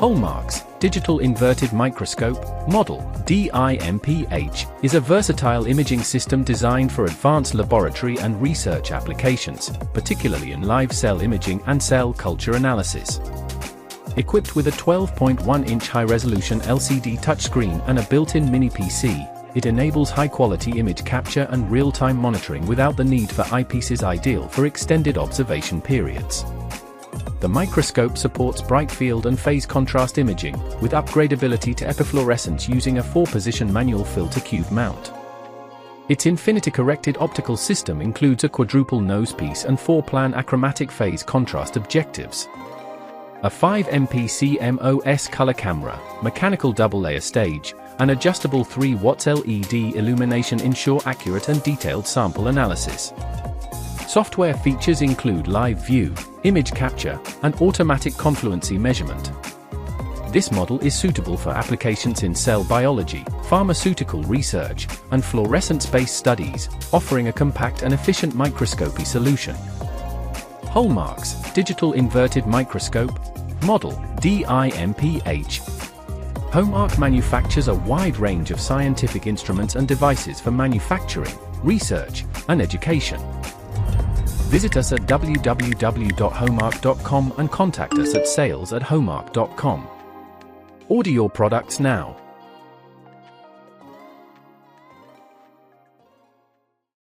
Hallmarks, Digital Inverted Microscope, Model, DIMPH, is a versatile imaging system designed for advanced laboratory and research applications, particularly in live cell imaging and cell culture analysis. Equipped with a 12.1-inch high-resolution LCD touchscreen and a built-in mini PC, it enables high-quality image capture and real-time monitoring without the need for eyepieces, ideal for extended observation periods. The microscope supports Brightfield and phase contrast imaging, with upgradeability to Epi-fluorescence using a 4-position manual filter cube mount. Its infinity-corrected optical system includes a quadruple nosepiece and 4-plan achromatic phase contrast objectives. A 5MP CMOS color camera, mechanical double-layer stage, and adjustable 3-watt LED illumination ensure accurate and detailed sample analysis. Software features include live view, image capture, and automatic confluency measurement. This model is suitable for applications in cell biology, pharmaceutical research, and fluorescence-based studies, offering a compact and efficient microscopy solution. Hallmarks, Digital Inverted Microscope, Model, DIMPH. Hallmark manufactures a wide range of scientific instruments and devices for manufacturing, research, and education. Visit us at www.hallmark.com and contact us at sales@hallmark.com. Order your products now.